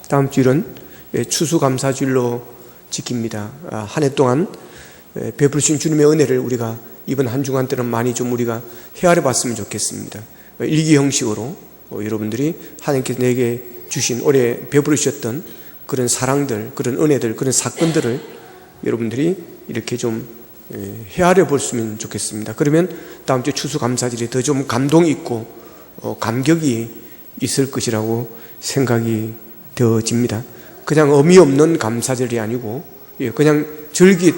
다음 주일은 추수감사주일로 지킵니다. 한 해 동안 베푸신 주님의 은혜를 우리가 이번 한 주간 때는 많이 좀 우리가 헤아려 봤으면 좋겠습니다. 일기 형식으로 여러분들이 하나님께서 내게 주신 올해 베푸셨던 그런 사랑들, 그런 은혜들, 그런 사건들을 여러분들이 이렇게 좀 헤아려 보시면 좋겠습니다. 그러면 다음 주 추수감사절이 더 좀 감동이 있고 감격이 있을 것이라고 생각이 되어집니다. 그냥 의미 없는 감사절이 아니고 그냥 절기,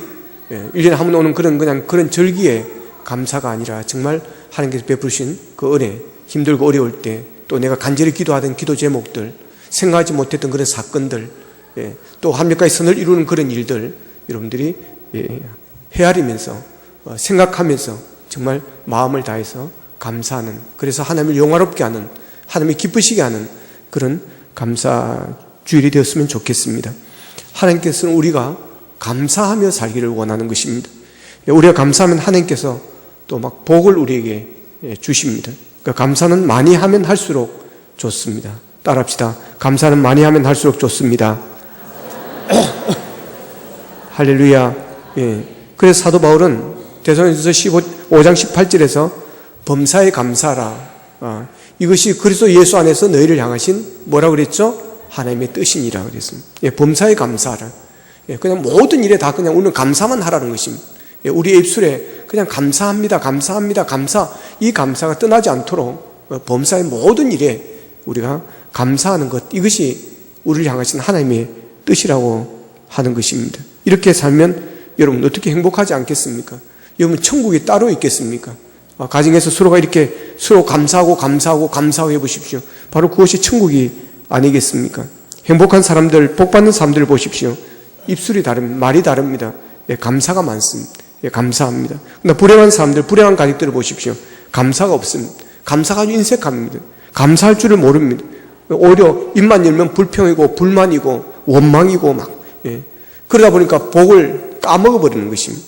1년에 한 번 오는 그런 절기의 감사가 아니라 정말 하나님께서 베푸신 그 은혜, 힘들고 어려울 때 또 내가 간절히 기도하던 기도 제목들, 생각하지 못했던 그런 사건들, 또 한몇가지 선을 이루는 그런 일들 여러분들이 헤아리면서 생각하면서 정말 마음을 다해서 감사하는, 그래서 하나님을 영화롭게 하는, 하나님이 기쁘시게 하는 그런 감사주일이 되었으면 좋겠습니다. 하나님께서는 우리가 감사하며 살기를 원하는 것입니다. 우리가 감사하면 하나님께서 또 막 복을 우리에게 주십니다. 그러니까 감사는 많이 하면 할수록 좋습니다. 따라합시다. 감사는 많이 하면 할수록 좋습니다. 할렐루야. 그래서 사도 바울은 데살로니가서 5장 18절에서 범사에 감사하라. 이것이 그리스도 예수 안에서 너희를 향하신 뭐라고 그랬죠? 하나님의 뜻이니라 그랬습니다. 범사에 감사하라. 그냥 모든 일에 다 그냥 우리는 감사만 하라는 것입니다. 우리의 입술에 그냥 감사합니다, 감사합니다, 감사, 이 감사가 떠나지 않도록 범사의 모든 일에 우리가 감사하는 것, 이것이 우리를 향하신 하나님의 뜻이라고 하는 것입니다. 이렇게 살면 여러분 어떻게 행복하지 않겠습니까? 여러분 천국이 따로 있겠습니까? 가정에서 서로가 이렇게 서로 감사하고 해보십시오. 바로 그것이 천국이 아니겠습니까? 행복한 사람들, 복받는 사람들 보십시오. 입술이 말이 다릅니다. 감사가 많습니다. 감사합니다. 그러나 불행한 사람들, 불행한 가족들을 보십시오. 감사가 없습니다. 감사가 아주 인색합니다. 감사할 줄을 모릅니다. 오히려 입만 열면 불평이고 불만이고 원망이고 그러다 보니까 복을 까먹어버리는 것입니다.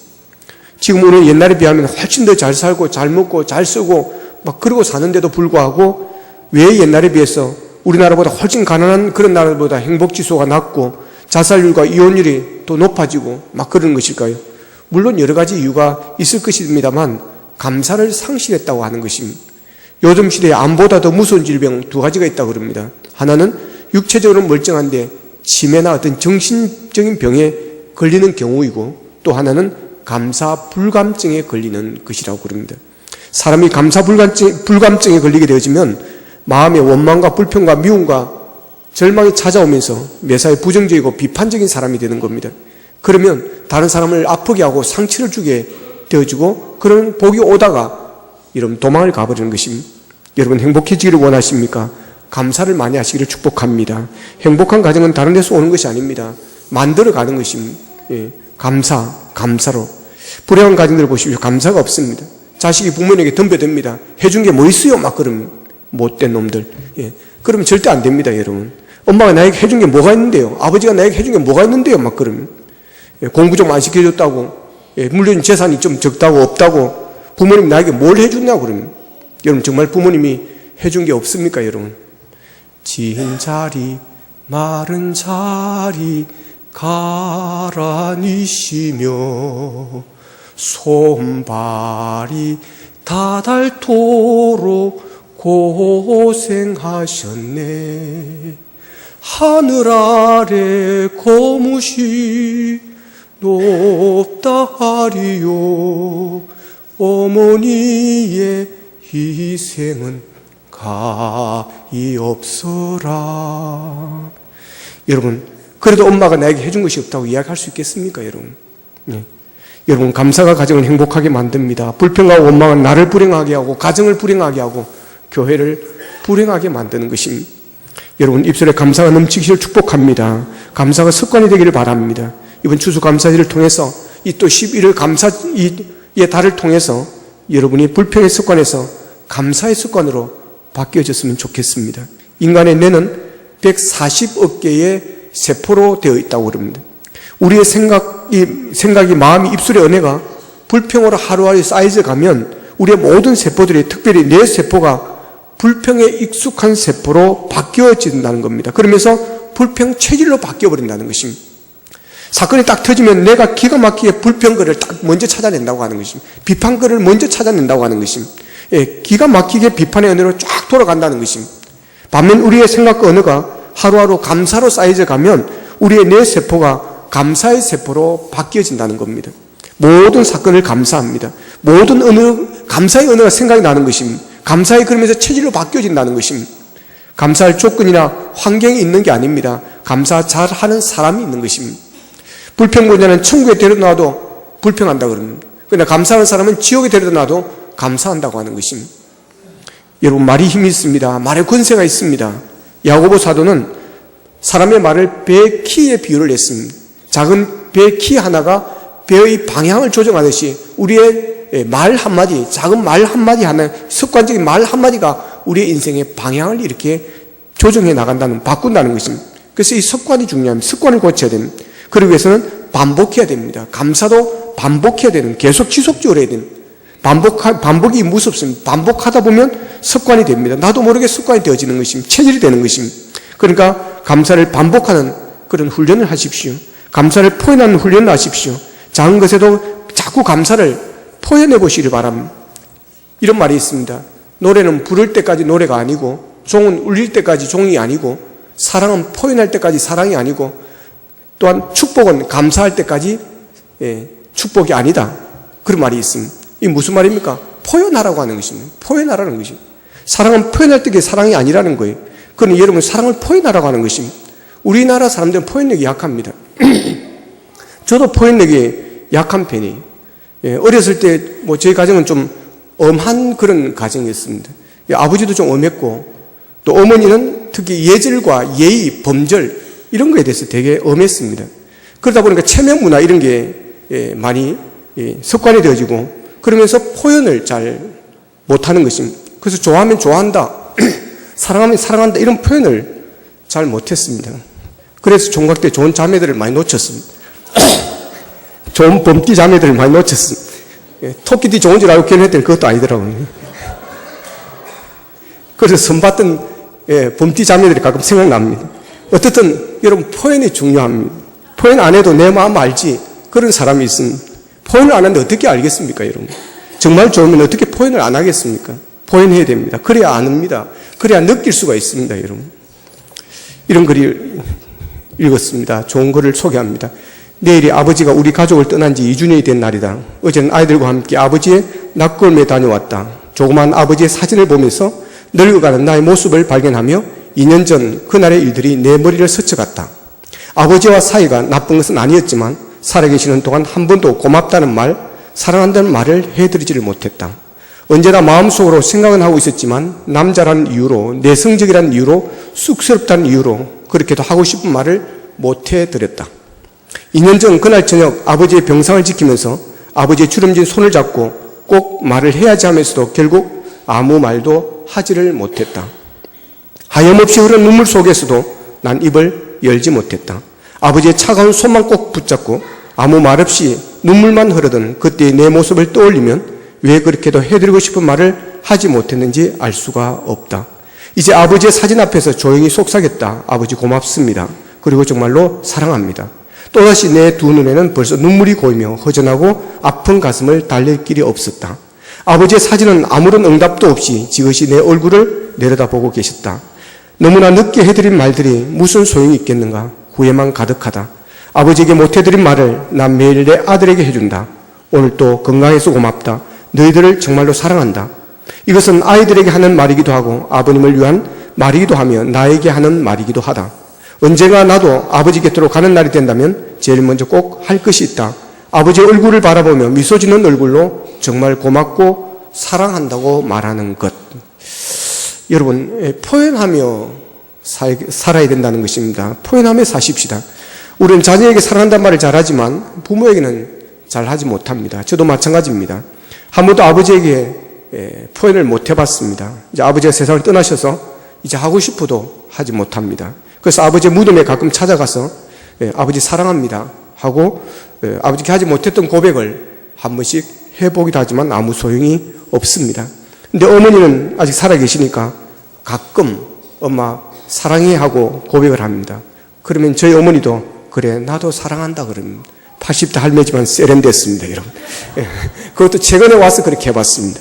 지금 우리는 옛날에 비하면 훨씬 더 잘 살고 잘 먹고 잘 쓰고 그러고 사는데도 불구하고 왜 옛날에 비해서 우리나라보다 훨씬 가난한 그런 나라보다 행복지수가 낮고 자살률과 이혼율이 더 높아지고 그런 것일까요? 물론 여러 가지 이유가 있을 것입니다만 감사를 상실했다고 하는 것입니다. 요즘 시대에 암보다 더 무서운 질병 두 가지가 있다고 그럽니다. 하나는 육체적으로 멀쩡한데 치매나 어떤 정신적인 병에 걸리는 경우이고, 또 하나는 감사 불감증에 걸리는 것이라고 그럽니다. 사람이 감사 불감증에 걸리게 되어지면 마음의 원망과 불평과 미움과 절망이 찾아오면서 매사에 부정적이고 비판적인 사람이 되는 겁니다. 그러면 다른 사람을 아프게 하고 상처를 주게 되어지고, 그런 복이 오다가 여러분 도망을 가버리는 것입니다. 여러분 행복해지기를 원하십니까? 감사를 많이 하시기를 축복합니다. 행복한 가정은 다른 데서 오는 것이 아닙니다. 만들어 가는 것입니다. 감사로. 불행한 가정들 보십시오. 감사가 없습니다. 자식이 부모님에게 덤벼듭니다. 해준 게 뭐 있어요? 그러면 못된 놈들. 그러면 절대 안 됩니다, 여러분. 엄마가 나에게 해준 게 뭐가 있는데요? 아버지가 나에게 해준 게 뭐가 있는데요? 그러면 공부 좀 안 시켜줬다고, 물론 재산이 좀 적다고 없다고, 부모님 나에게 뭘 해줬냐고 그러면, 여러분 정말 부모님이 해준 게 없습니까, 여러분? 진 자리 마른 자리 가라니시며 손발이 다 닳도록 고생하셨네. 하늘 아래 거무시 높다 하리요. 어머니의 희생은 가히 없어라. 여러분, 그래도 엄마가 나에게 해준 것이 없다고 이야기할 수 있겠습니까, 여러분? 여러분, 감사가 가정을 행복하게 만듭니다. 불평과 원망은 나를 불행하게 하고 가정을 불행하게 하고 교회를 불행하게 만드는 것입니다. 여러분, 입술에 감사가 넘치기를 축복합니다. 감사가 습관이 되기를 바랍니다. 이번 추수감사절을 통해서 이 또 11월 감사의 달을 통해서 여러분이 불평의 습관에서 감사의 습관으로 바뀌어졌으면 좋겠습니다. 인간의 뇌는 140억 개의 세포로 되어 있다고 그럽니다. 우리의 생각이 마음이 입술의 은혜가 불평으로 하루하루 쌓여져 가면 우리의 모든 세포들이, 특별히 뇌세포가 불평에 익숙한 세포로 바뀌어진다는 겁니다. 그러면서 불평 체질로 바뀌어버린다는 것입니다. 사건이 딱 터지면 내가 기가 막히게 불평글을 딱 먼저 찾아낸다고 하는 것입니다. 비판글을 먼저 찾아낸다고 하는 것입니다. 예, 기가 막히게 비판의 언어로 쫙 돌아간다는 것입니다. 반면 우리의 생각과 언어가 하루하루 감사로 쌓여져 가면 우리의 뇌 세포가 감사의 세포로 바뀌어진다는 겁니다. 모든 사건을 감사합니다. 모든 언어, 감사의 언어가 생각이 나는 것입니다. 감사의 그러면서 체질로 바뀌어진다는 것입니다. 감사할 조건이나 환경이 있는 게 아닙니다. 감사 잘하는 사람이 있는 것입니다. 불평보다는 천국에 데려다 놔도 불평한다 그럽니다. 그러나 감사하는 사람은 지옥에 데려다 놔도 감사한다고 하는 것입니다. 여러분, 말이 힘이 있습니다. 말에 권세가 있습니다. 야고보 사도는 사람의 말을 배의 키에 비유를 했습니다. 작은 배의 키 하나가 배의 방향을 조정하듯이 우리의 말 한마디, 작은 말 한마디 하나, 습관적인 말 한마디가 우리의 인생의 방향을 이렇게 조정해 나간다는, 바꾼다는 것입니다. 그래서 이 습관이 중요합니다. 습관을 고쳐야 됩니다. 그러기 위해서는 반복해야 됩니다. 감사도 반복해야 되는, 계속 지속적으로 해야 됩니다. 반복이 무섭습니다. 반복하다 보면 습관이 됩니다. 나도 모르게 습관이 되어지는 것입니다. 체질이 되는 것입니다. 그러니까 감사를 반복하는 그런 훈련을 하십시오. 감사를 표현하는 훈련을 하십시오. 작은 것에도 자꾸 감사를 표현해 보시길 바랍니다. 이런 말이 있습니다. 노래는 부를 때까지 노래가 아니고, 종은 울릴 때까지 종이 아니고, 사랑은 표현할 때까지 사랑이 아니고, 또한 축복은 감사할 때까지 축복이 아니다. 그런 말이 있습니다. 이게 무슨 말입니까? 표현하라고 하는 것입니다. 표현하라는 것입니다. 사랑은 표현할 때가 사랑이 아니라는 거예요. 그러니 여러분, 사랑을 표현하라고 하는 것입니다. 우리나라 사람들은 표현력이 약합니다. 저도 표현력이 약한 편이에요. 어렸을 때 저희 가정은 좀 엄한 그런 가정이었습니다. 아버지도 좀 엄했고, 또 어머니는 특히 예절과 예의, 범절 이런 거에 대해서 되게 엄했습니다. 그러다 보니까 체면 문화 이런 게 많이 습관이 되어지고, 그러면서 표현을 잘 못하는 것입니다. 그래서 좋아하면 좋아한다, 사랑하면 사랑한다 이런 표현을 잘 못했습니다. 그래서 종각 때 좋은 자매들을 많이 놓쳤습니다. 좋은 범띠 자매들을 많이 놓쳤습니다. 토끼띠 좋은 줄 알고 결혼했더니 그것도 아니더라고요. 그래서 선봤던 범띠 자매들이 가끔 생각납니다. 어쨌든 여러분, 표현이 중요합니다. 표현 안 해도 내 마음 알지, 그런 사람이 있습니다. 표현을 안 하는데 어떻게 알겠습니까, 여러분? 정말 좋으면 어떻게 표현을 안 하겠습니까? 표현해야 됩니다. 그래야 아닙니다. 그래야 느낄 수가 있습니다, 여러분. 이런 글을 읽었습니다. 좋은 글을 소개합니다. 내일이 아버지가 우리 가족을 떠난 지 2주년이 된 날이다. 어제는 아이들과 함께 아버지의 낙골매에 다녀왔다. 조그만 아버지의 사진을 보면서 늙어가는 나의 모습을 발견하며 2년 전 그날의 일들이 내 머리를 스쳐갔다. 아버지와 사이가 나쁜 것은 아니었지만 살아계시는 동안 한 번도 고맙다는 말, 사랑한다는 말을 해드리지를 못했다. 언제나 마음속으로 생각은 하고 있었지만 남자라는 이유로, 내성적이라는 이유로, 쑥스럽다는 이유로 그렇게도 하고 싶은 말을 못해드렸다. 2년 전 그날 저녁 아버지의 병상을 지키면서 아버지의 주름진 손을 잡고 꼭 말을 해야지 하면서도 결국 아무 말도 하지를 못했다. 하염없이 흐른 눈물 속에서도 난 입을 열지 못했다. 아버지의 차가운 손만 꼭 붙잡고 아무 말 없이 눈물만 흐르던 그때의 내 모습을 떠올리면 왜 그렇게도 해드리고 싶은 말을 하지 못했는지 알 수가 없다. 이제 아버지의 사진 앞에서 조용히 속삭였다. 아버지 고맙습니다. 그리고 정말로 사랑합니다. 또다시 내 두 눈에는 벌써 눈물이 고이며 허전하고 아픈 가슴을 달랠 길이 없었다. 아버지의 사진은 아무런 응답도 없이 지그시 내 얼굴을 내려다보고 계셨다. 너무나 늦게 해드린 말들이 무슨 소용이 있겠는가. 후회만 가득하다. 아버지에게 못해드린 말을 난 매일 내 아들에게 해준다. 오늘 또 건강해서 고맙다. 너희들을 정말로 사랑한다. 이것은 아이들에게 하는 말이기도 하고 아버님을 위한 말이기도 하며 나에게 하는 말이기도 하다. 언젠가 나도 아버지 곁으로 가는 날이 된다면 제일 먼저 꼭 할 것이 있다. 아버지의 얼굴을 바라보며 미소 짓는 얼굴로 정말 고맙고 사랑한다고 말하는 것. 여러분, 표현하며 살아야 된다는 것입니다. 표현하며 사십시다. 우리는 자녀에게 사랑한다는 말을 잘하지만 부모에게는 잘하지 못합니다. 저도 마찬가지입니다. 한 번도 아버지에게 표현을 못 해봤습니다. 이제 아버지가 세상을 떠나셔서 이제 하고 싶어도 하지 못합니다. 그래서 아버지의 무덤에 가끔 찾아가서 아버지 사랑합니다 하고 아버지께 하지 못했던 고백을 한 번씩 해보기도 하지만 아무 소용이 없습니다. 근데 어머니는 아직 살아계시니까 가끔 엄마 사랑해 하고 고백을 합니다. 그러면 저희 어머니도 그래 나도 사랑한다 그럽니다. 80대 할매지만 세련됐습니다, 여러분. 그것도 최근에 와서 그렇게 해봤습니다.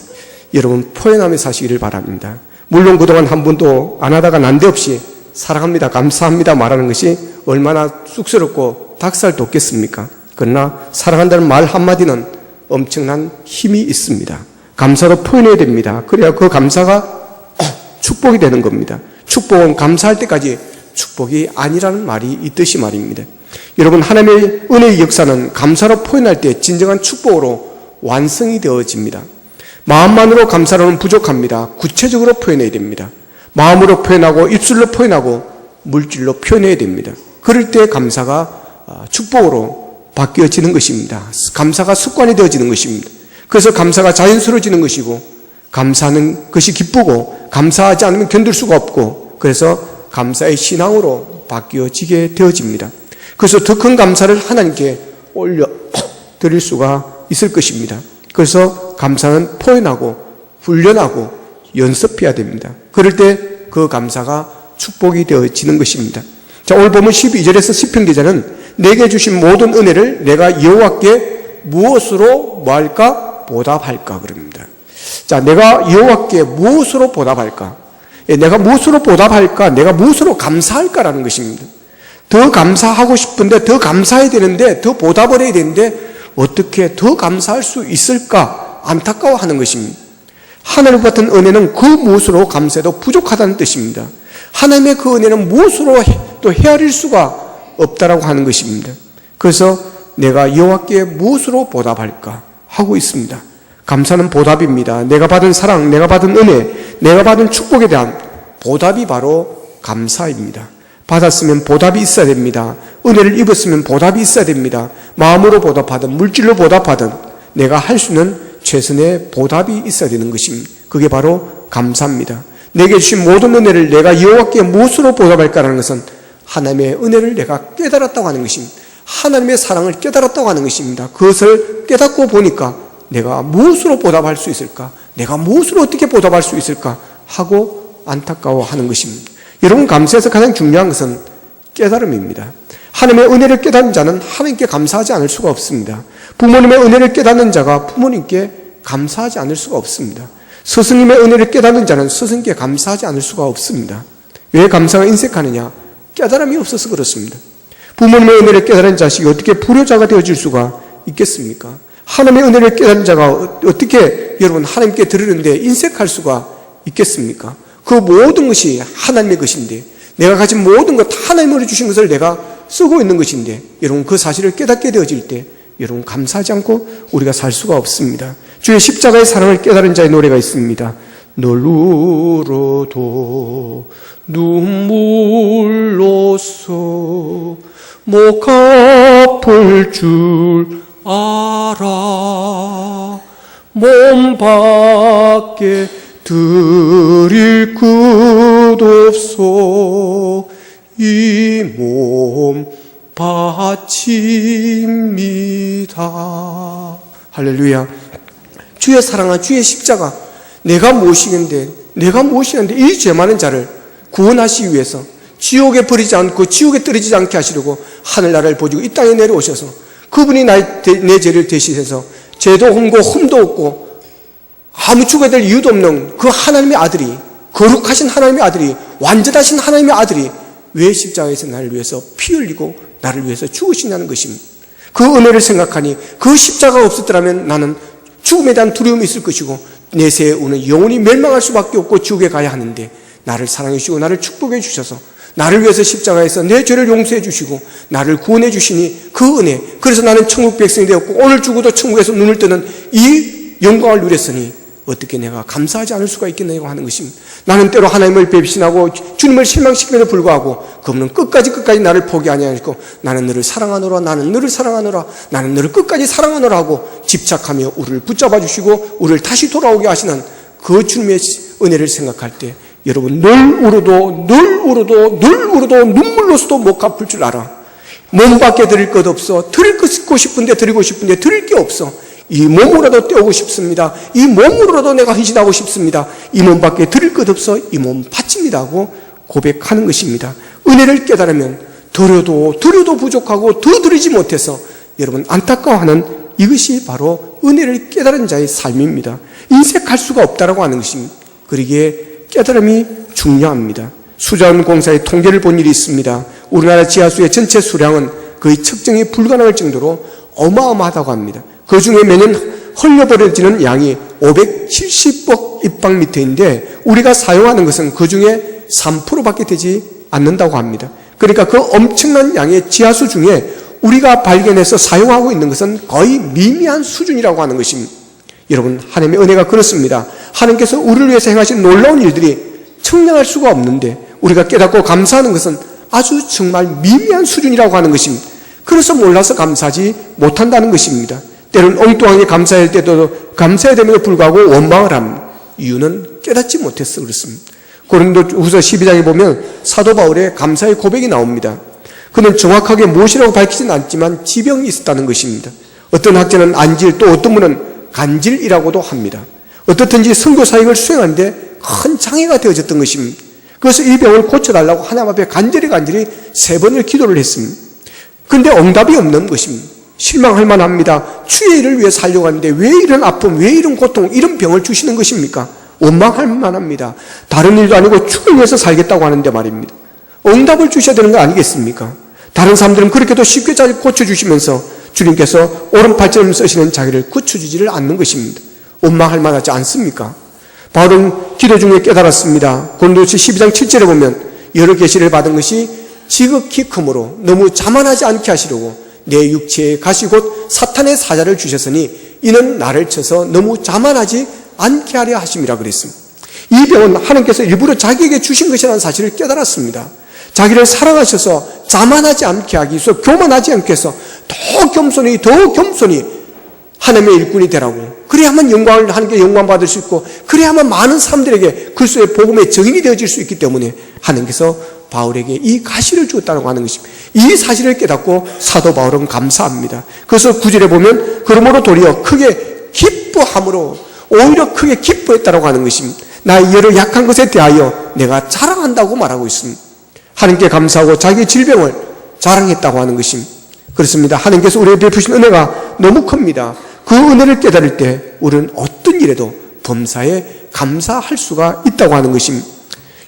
여러분 포용하며 사시기를 바랍니다. 물론 그동안 한 번도 안 하다가 난데없이 사랑합니다, 감사합니다 말하는 것이 얼마나 쑥스럽고 닭살 돋겠습니까? 그러나 사랑한다는 말 한마디는 엄청난 힘이 있습니다. 감사로 표현해야 됩니다. 그래야 그 감사가 축복이 되는 겁니다. 축복은 감사할 때까지 축복이 아니라는 말이 있듯이 말입니다. 여러분 하나님의 은혜의 역사는 감사로 표현할 때 진정한 축복으로 완성이 되어집니다. 마음만으로 감사로는 부족합니다. 구체적으로 표현해야 됩니다. 마음으로 표현하고 입술로 표현하고 물질로 표현해야 됩니다. 그럴 때 감사가 축복으로 바뀌어지는 것입니다. 감사가 습관이 되어지는 것입니다. 그래서 감사가 자연스러워지는 것이고 감사하는 것이 기쁘고 감사하지 않으면 견딜 수가 없고 그래서 감사의 신앙으로 바뀌어지게 되어집니다. 그래서 더 큰 감사를 하나님께 올려 드릴 수가 있을 것입니다. 그래서 감사는 표현하고 훈련하고 연습해야 됩니다. 그럴 때 그 감사가 축복이 되어지는 것입니다. 자, 오늘 보면 12절에서 시편 기자는 내게 주신 모든 은혜를 내가 여호와께 무엇으로 뭐할까? 보답할까 그럽니다. 자, 내가 여호와께 무엇으로 보답할까? 내가 무엇으로 보답할까? 내가 무엇으로 감사할까라는 것입니다. 더 감사하고 싶은데 더 감사해야 되는데 더 보답을 해야 되는데 어떻게 더 감사할 수 있을까? 안타까워하는 것입니다. 하나님 같은 은혜는 그 무엇으로 감사해도 부족하다는 뜻입니다. 하나님의 그 은혜는 무엇으로 또 헤아릴 수가 없다라고 하는 것입니다. 그래서 내가 여호와께 무엇으로 보답할까 하고 있습니다. 감사는 보답입니다. 내가 받은 사랑, 내가 받은 은혜, 내가 받은 축복에 대한 보답이 바로 감사입니다. 받았으면 보답이 있어야 됩니다. 은혜를 입었으면 보답이 있어야 됩니다. 마음으로 보답하든 물질로 보답하든 내가 할 수 있는 최선의 보답이 있어야 되는 것입니다. 그게 바로 감사입니다. 내게 주신 모든 은혜를 내가 여호와께 무엇으로 보답할까라는 것은 하나님의 은혜를 내가 깨달았다고 하는 것입니다. 하나님의 사랑을 깨달았다고 하는 것입니다. 그것을 깨닫고 보니까 내가 무엇으로 보답할 수 있을까? 내가 무엇으로 어떻게 보답할 수 있을까? 하고 안타까워하는 것입니다. 여러분 감사에서 가장 중요한 것은 깨달음입니다. 하나님의 은혜를 깨닫는 자는 하나님께 감사하지 않을 수가 없습니다. 부모님의 은혜를 깨닫는 자가 부모님께 감사하지 않을 수가 없습니다. 스승님의 은혜를 깨닫는 자는 스승께 감사하지 않을 수가 없습니다. 왜 감사가 인색하느냐? 깨달음이 없어서 그렇습니다. 부모님의 은혜를 깨달은 자식이 어떻게 불효자가 되어질 수가 있겠습니까? 하나님의 은혜를 깨달은 자가 어떻게 여러분 하나님께 드리는데 인색할 수가 있겠습니까? 그 모든 것이 하나님의 것인데 내가 가진 모든 것 하나님으로 주신 것을 내가 쓰고 있는 것인데 여러분 그 사실을 깨닫게 되어질 때 여러분 감사하지 않고 우리가 살 수가 없습니다. 주의 십자가의 사랑을 깨달은 자의 노래가 있습니다. 널 울어도 눈물로써 목 아플 줄 알아 몸 밖에 드릴 것 없어 이 몸 바칩니다. 할렐루야. 주의 사랑과 주의 십자가 내가 무엇이겠는데 이 죄 많은 자를 구원하시기 위해서 지옥에 버리지 않고 지옥에 떨어지지 않게 하시려고 하늘나라를 보시고 이 땅에 내려오셔서 그분이 내 죄를 대신해서 죄도 없고 흠도 없고 아무 죽어야 될 이유도 없는 그 하나님의 아들이 거룩하신 하나님의 아들이 완전하신 하나님의 아들이 왜 십자가에서 나를 위해서 피 흘리고 나를 위해서 죽으시냐는 것입니다. 그 은혜를 생각하니 그 십자가가 없었더라면 나는 죽음에 대한 두려움이 있을 것이고 내세에 오는 영혼이 멸망할 수밖에 없고 지옥에 가야 하는데 나를 사랑해 주시고 나를 축복해 주셔서 나를 위해서 십자가에서 내 죄를 용서해 주시고 나를 구원해 주시니 그 은혜, 그래서 나는 천국 백성이 되었고 오늘 죽어도 천국에서 눈을 뜨는 이 영광을 누렸으니 어떻게 내가 감사하지 않을 수가 있겠느냐고 하는 것입니다. 나는 때로 하나님을 배신하고 주님을 실망시킴에도 불구하고 그분은 끝까지 나를 포기하지 않고 나는 너를 사랑하노라, 나는 너를 사랑하노라, 나는 너를 끝까지 사랑하노라 하고 집착하며 우리를 붙잡아 주시고 우리를 다시 돌아오게 하시는 그 주님의 은혜를 생각할 때 여러분 늘 울어도 눈물로서도 못 갚을 줄 알아. 몸 밖에 드릴 것 없어. 드리고 싶은데 드릴 게 없어. 이 몸으로라도 떼오고 싶습니다. 이 몸으로라도 내가 헌신하고 싶습니다. 이 몸밖에 드릴 것 없어 이 몸 바칩니다 하고 고백하는 것입니다. 은혜를 깨달으면 드려도 부족하고 더 드리지 못해서 여러분 안타까워하는 이것이 바로 은혜를 깨달은 자의 삶입니다. 인색할 수가 없다라고 하는 것입니다. 그러기에 깨달음이 중요합니다. 수자원 공사의 통계를 본 일이 있습니다. 우리나라 지하수의 전체 수량은 거의 측정이 불가능할 정도로 어마어마하다고 합니다. 그 중에 매년 흘려버려지는 양이 570억 입방미터인데 우리가 사용하는 것은 그 중에 3%밖에 되지 않는다고 합니다. 그러니까 그 엄청난 양의 지하수 중에 우리가 발견해서 사용하고 있는 것은 거의 미미한 수준이라고 하는 것입니다. 여러분, 하나님의 은혜가 그렇습니다. 하나님께서 우리를 위해서 행하신 놀라운 일들이 청량할 수가 없는데 우리가 깨닫고 감사하는 것은 아주 정말 미미한 수준이라고 하는 것입니다. 그래서 몰라서 감사하지 못한다는 것입니다. 때로는 엉뚱하게 감사할 때도 감사해야 됨에도 불구하고 원망을 합니다. 이유는 깨닫지 못해서 그렇습니다. 고린도후서 12장에 보면 사도 바울의 감사의 고백이 나옵니다. 그는 정확하게 무엇이라고 밝히진 않지만 지병이 있었다는 것입니다. 어떤 학자는 안질, 또 어떤 분은 간질이라고도 합니다. 어떻든지 선교 사역을 수행하는데 큰 장애가 되어졌던 것입니다. 그래서 이 병을 고쳐달라고 하나님 앞에 간절히 3번을 기도를 했습니다. 그런데 응답이 없는 것입니다. 실망할 만합니다. 주의 일을 위해 살려고 하는데 왜 이런 아픔, 왜 이런 고통, 이런 병을 주시는 것입니까? 원망할 만합니다. 다른 일도 아니고 주를 위해서 살겠다고 하는데 말입니다. 응답을 주셔야 되는 거 아니겠습니까? 다른 사람들은 그렇게도 쉽게 잘 고쳐주시면서 주님께서 오른팔처럼 쓰시는 자기를 고쳐주지를 않는 것입니다. 원망할 만하지 않습니까? 바울은 기도 중에 깨달았습니다. 고린도후서 12장 7절에 보면 여러 계시를 받은 것이 지극히 크므로 너무 자만하지 않게 하시려고 내 육체에 가시 곧 사탄의 사자를 주셨으니 이는 나를 쳐서 너무 자만하지 않게 하려 하심이라 그랬습니다. 이 병은 하나님께서 일부러 자기에게 주신 것이라는 사실을 깨달았습니다. 자기를 사랑하셔서 자만하지 않게 하기 위해서, 교만하지 않게 해서 더 겸손히 하나님의 일꾼이 되라고, 그래야만 영광을 하나님께 영광 받을 수 있고, 그래야만 많은 사람들에게 그리스도의 복음의 증인이 되어질 수 있기 때문에 하나님께서 바울에게 이 가시를 주었다고 하는 것입니다. 이 사실을 깨닫고 사도 바울은 감사합니다. 그래서 9절에 보면 그러므로 도리어 크게 기뻐함으로, 오히려 크게 기뻐했다고 하는 것입니다. 나의 여러 약한 것에 대하여 내가 자랑한다고 말하고 있습니다. 하나님께 감사하고 자기의 질병을 자랑했다고 하는 것입니다. 그렇습니다. 하나님께서 우리에게 베푸신 은혜가 너무 큽니다. 그 은혜를 깨달을 때 우리는 어떤 일에도 범사에 감사할 수가 있다고 하는 것입니다.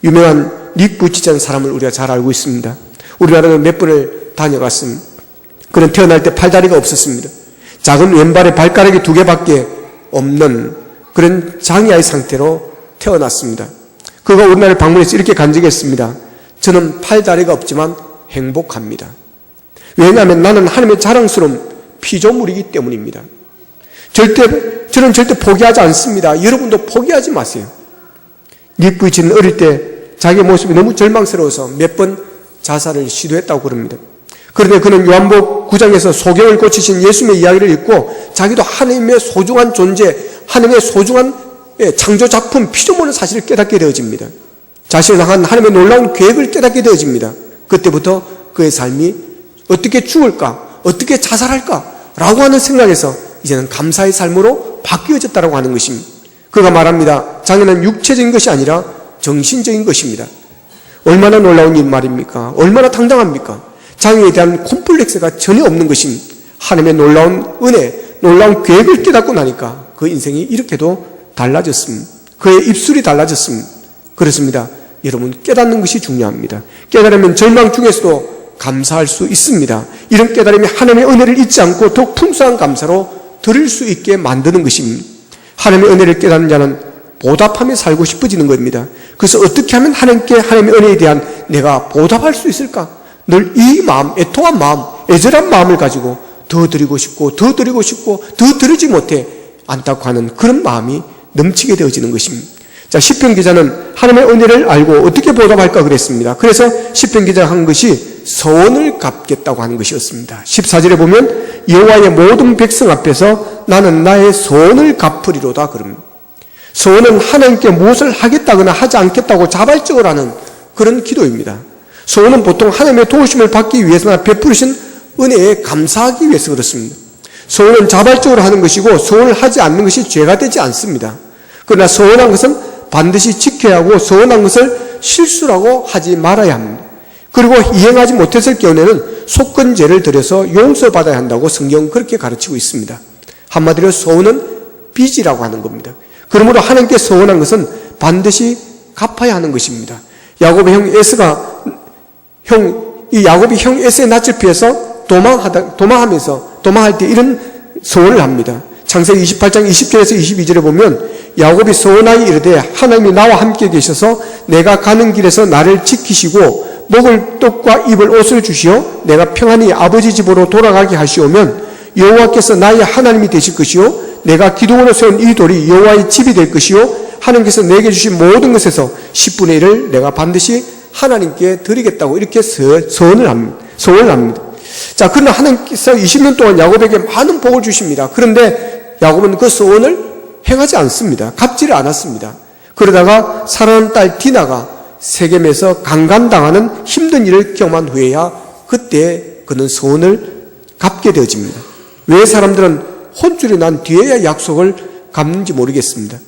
유명한 닉 부치라는 사람을 우리가 잘 알고 있습니다. 우리나라도 몇 번을 다녀갔습니다. 그는 태어날 때 팔다리가 없었습니다. 작은 왼발에 발가락이 2개밖에 없는 그런 장애아의 상태로 태어났습니다. 그가 우리나라를 방문해서 이렇게 간증했습니다. 저는 팔다리가 없지만 행복합니다. 왜냐하면 나는 하나님의 자랑스러운 피조물이기 때문입니다. 저는 절대 포기하지 않습니다. 여러분도 포기하지 마세요. 닉 부치는 어릴 때 자기 모습이 너무 절망스러워서 몇 번 자살을 시도했다고 그럽니다. 그런데 그는 요한복음 9장에서 소경을 고치신 예수님의 이야기를 읽고 자기도 하나님의 소중한 존재, 하나님의 소중한 창조 작품, 피조물의 사실을 깨닫게 되어집니다. 자신을 향한 하나님의 놀라운 계획을 깨닫게 되어집니다. 그때부터 그의 삶이 어떻게 죽을까, 어떻게 자살할까 라고 하는 생각에서 이제는 감사의 삶으로 바뀌어졌다고 하는 것입니다. 그가 말합니다. 장애는 육체적인 것이 아니라 정신적인 것입니다. 얼마나 놀라운 일 말입니까? 얼마나 당당합니까? 장애에 대한 콤플렉스가 전혀 없는 것입니다. 하나님의 놀라운 은혜, 놀라운 계획을 깨닫고 나니까 그 인생이 이렇게도 달라졌습니다. 그의 입술이 달라졌습니다. 그렇습니다. 여러분, 깨닫는 것이 중요합니다. 깨달으면 절망 중에서도 감사할 수 있습니다. 이런 깨달음이 하나님의 은혜를 잊지 않고 더욱 풍성한 감사로 드릴 수 있게 만드는 것입니다. 하나님의 은혜를 깨닫는 자는 보답하며 살고 싶어지는 겁니다. 그래서 어떻게 하면 하나님께 하나님의 은혜에 대한 내가 보답할 수 있을까? 늘 이 마음, 애통한 마음, 애절한 마음을 가지고 더 드리고 싶고 더 드리고 싶고 더 드리지 못해 안타까워하는 그런 마음이 넘치게 되어지는 것입니다. 자, 시편 기자는 하나님의 은혜를 알고 어떻게 보답할까 그랬습니다. 그래서 시편 기자가 한 것이 서원을 갚겠다고 하는 것이었습니다. 14절에 보면 여호와의 모든 백성 앞에서 나는 나의 서원을 갚으리로다 그럽니다. 서원은 하나님께 무엇을 하겠다거나 하지 않겠다고 자발적으로 하는 그런 기도입니다. 서원은 보통 하나님의 도우심을 받기 위해서나 베푸신 은혜에 감사하기 위해서 그렇습니다. 소원은 자발적으로 하는 것이고 소원을 하지 않는 것이 죄가 되지 않습니다. 그러나 소원한 것은 반드시 지켜야 하고 소원한 것을 실수라고 하지 말아야 합니다. 그리고 이행하지 못했을 경우에는 속건제를 드려서 용서받아야 한다고 성경은 그렇게 가르치고 있습니다. 한마디로 소원은 빚이라고 하는 겁니다. 그러므로 하나님께 소원한 것은 반드시 갚아야 하는 것입니다. 야곱의 형 에서의 낯을 피해서 도망할 때 이런 소원을 합니다. 창세기 28장 20절에서 22절에 보면 야곱이 소원하여 이르되 하나님이 나와 함께 계셔서 내가 가는 길에서 나를 지키시고 먹을 떡과 입을 옷을 주시어 내가 평안히 아버지 집으로 돌아가게 하시오면 여호와께서 나의 하나님이 되실 것이요 내가 기둥으로 세운 이 돌이 여호와의 집이 될 것이요 하나님께서 내게 주신 모든 것에서 10분의 1을 내가 반드시 하나님께 드리겠다고 이렇게 소원을 합니다. 자, 그러나 하나님께서 20년 동안 야곱에게 많은 복을 주십니다. 그런데 야곱은 그 소원을 행하지 않습니다. 갚지를 않았습니다. 그러다가 사랑하는 딸 디나가 세겜에서 강간당하는 힘든 일을 경험한 후에야 그때 그는 소원을 갚게 되어집니다. 왜 사람들은 혼쭐이 난 뒤에야 약속을 갚는지 모르겠습니다.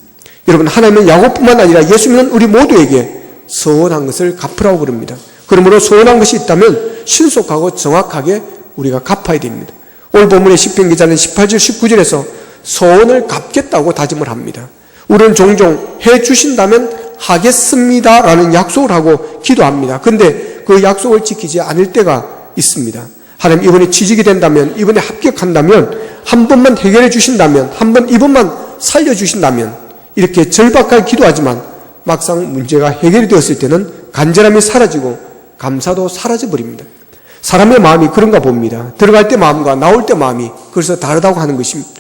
여러분, 하나님은 야곱뿐만 아니라 예수 믿는 우리 모두에게 소원한 것을 갚으라고 그럽니다. 그러므로 소원한 것이 있다면 신속하고 정확하게 우리가 갚아야 됩니다. 오늘 본문의 시편 기자는 18절 19절에서 소원을 갚겠다고 다짐을 합니다. 우리는 종종 해주신다면 하겠습니다 라는 약속을 하고 기도합니다. 그런데 그 약속을 지키지 않을 때가 있습니다. 하나님, 이번에 취직이 된다면, 이번에 합격한다면, 한 번만 해결해 주신다면, 이번만 살려주신다면 이렇게 절박하게 기도하지만 막상 문제가 해결이 되었을 때는 간절함이 사라지고 감사도 사라져버립니다. 사람의 마음이 그런가 봅니다. 들어갈 때 마음과 나올 때 마음이 그래서 다르다고 하는 것입니다.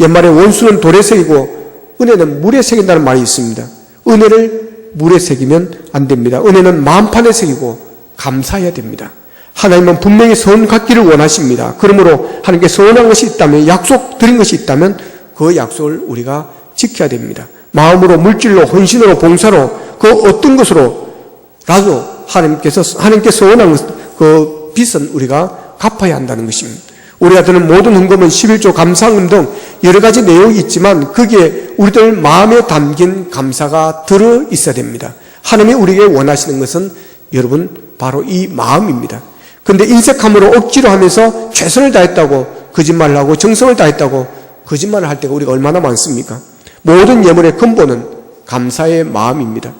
옛말에 원수는 돌에 새기고 은혜는 물에 새긴다는 말이 있습니다. 은혜를 물에 새기면 안 됩니다. 은혜는 마음판에 새기고 감사해야 됩니다. 하나님은 분명히 소원 갖기를 원하십니다. 그러므로 하나님께 소원한 것이 있다면, 약속 드린 것이 있다면 그 약속을 우리가 지켜야 됩니다. 마음으로, 물질로, 헌신으로, 봉사로, 그 어떤 것으로라도 하나님께 소원한 그 빚은 우리가 갚아야 한다는 것입니다. 우리가 드는 모든 헌금은 11조 감사헌금 등 여러 가지 내용이 있지만 거기에 우리들 마음에 담긴 감사가 들어 있어야 됩니다. 하나님이 우리에게 원하시는 것은 여러분 바로 이 마음입니다. 그런데 인색함으로 억지로 하면서 최선을 다했다고 거짓말을 하고 정성을 다했다고 거짓말을 할 때가 우리가 얼마나 많습니까? 모든 예물의 근본은 감사의 마음입니다.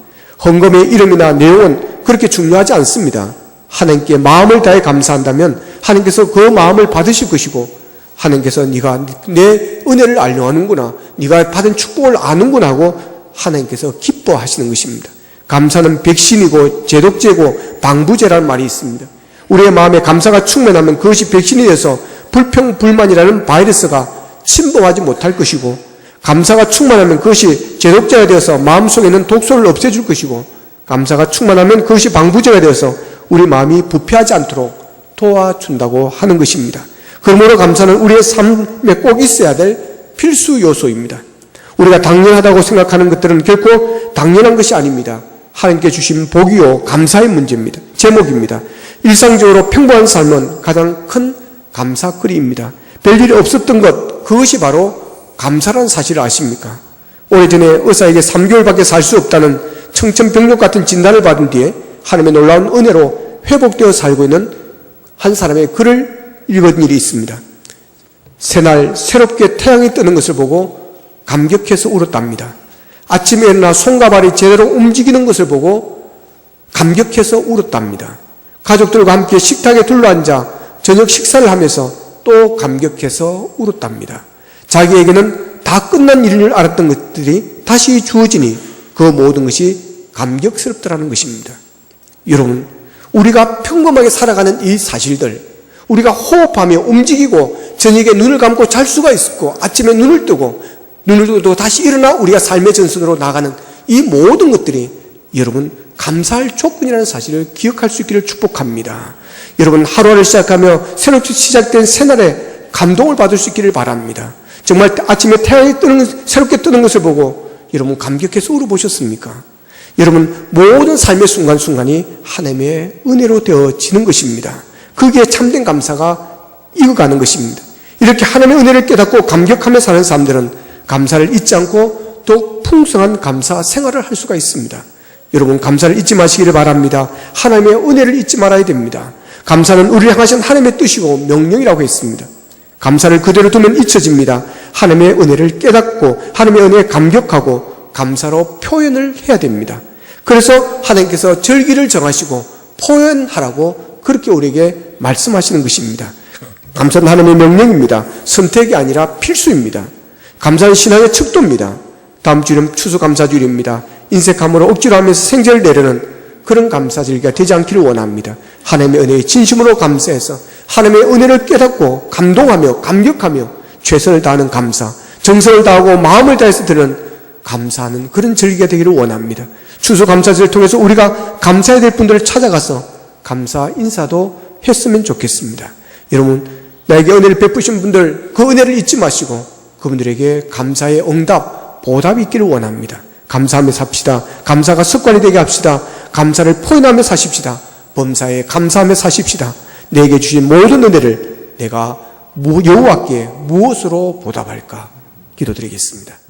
헌금의 이름이나 내용은 그렇게 중요하지 않습니다. 하나님께 마음을 다해 감사한다면 하나님께서 그 마음을 받으실 것이고 하나님께서 네가 내 은혜를 알려하는구나, 네가 받은 축복을 아는구나 하고 하나님께서 기뻐하시는 것입니다. 감사는 백신이고 제독제고 방부제라는 말이 있습니다. 우리의 마음에 감사가 충만하면 그것이 백신이 돼서 불평불만이라는 바이러스가 침범하지 못할 것이고, 감사가 충만하면 그것이 제독제가 되어서 마음속에 있는 독소를 없애줄 것이고, 감사가 충만하면 그것이 방부제가 되어서 우리 마음이 부패하지 않도록 도와준다고 하는 것입니다. 그러므로 감사는 우리의 삶에 꼭 있어야 될 필수 요소입니다. 우리가 당연하다고 생각하는 것들은 결코 당연한 것이 아닙니다. 하나님께 주신 복이요 감사의 문제입니다. 제목입니다. 일상적으로 평범한 삶은 가장 큰 감사거리입니다. 별일이 없었던 것, 그것이 바로 감사라는 사실을 아십니까? 오래전에 의사에게 3개월밖에 살 수 없다는 청천벽력 같은 진단을 받은 뒤에 하나님의 놀라운 은혜로 회복되어 살고 있는 한 사람의 글을 읽은 일이 있습니다. 새날 새롭게 태양이 뜨는 것을 보고 감격해서 울었답니다. 아침에 일어나 손과 발이 제대로 움직이는 것을 보고 감격해서 울었답니다. 가족들과 함께 식탁에 둘러앉아 저녁 식사를 하면서 또 감격해서 울었답니다. 자기에게는 다 끝난 일인 줄 알았던 것들이 다시 주어지니 그 모든 것이 감격스럽더라는 것입니다. 여러분, 우리가 평범하게 살아가는 이 사실들, 우리가 호흡하며 움직이고 저녁에 눈을 감고 잘 수가 있고 아침에 눈을 뜨고 다시 일어나 우리가 삶의 전선으로 나가는 이 모든 것들이 여러분 감사할 조건이라는 사실을 기억할 수 있기를 축복합니다. 여러분, 하루를 시작하며 새롭게 시작된 새날에 감동을 받을 수 있기를 바랍니다. 정말 아침에 태양이 새롭게 뜨는 것을 보고 여러분 감격해서 울어보셨습니까? 여러분, 모든 삶의 순간순간이 하나님의 은혜로 되어지는 것입니다. 거기에 참된 감사가 익어가는 것입니다. 이렇게 하나님의 은혜를 깨닫고 감격하며 사는 사람들은 감사를 잊지 않고 또 풍성한 감사 생활을 할 수가 있습니다. 여러분, 감사를 잊지 마시기를 바랍니다. 하나님의 은혜를 잊지 말아야 됩니다. 감사는 우리를 향하신 하나님의 뜻이고 명령이라고 했습니다. 감사를 그대로 두면 잊혀집니다. 하나님의 은혜를 깨닫고 하나님의 은혜에 감격하고 감사로 표현을 해야 됩니다. 그래서 하나님께서 절기를 정하시고 표현하라고 그렇게 우리에게 말씀하시는 것입니다. 감사는 하나님의 명령입니다. 선택이 아니라 필수입니다. 감사는 신앙의 척도입니다. 다음 주일은 추수감사주일입니다. 인색함으로 억지로 하면서 생제를 내려는 그런 감사절기가 되지 않기를 원합니다. 하나님의 은혜에 진심으로 감사해서 하나님의 은혜를 깨닫고 감동하며 감격하며 최선을 다하는 감사, 정성을 다하고 마음을 다해서 드리는 감사하는 그런 절기가 되기를 원합니다. 추수감사절을 통해서 우리가 감사해야 될 분들을 찾아가서 감사 인사도 했으면 좋겠습니다. 여러분, 나에게 은혜를 베푸신 분들, 그 은혜를 잊지 마시고 그분들에게 감사의 응답, 보답이 있기를 원합니다. 감사하며 삽시다. 감사가 습관이 되게 합시다. 감사를 표현하며 사십시다. 범사에 감사하며 사십시다. 내게 주신 모든 은혜를 내가 여호와께 무엇으로 보답할까? 기도드리겠습니다.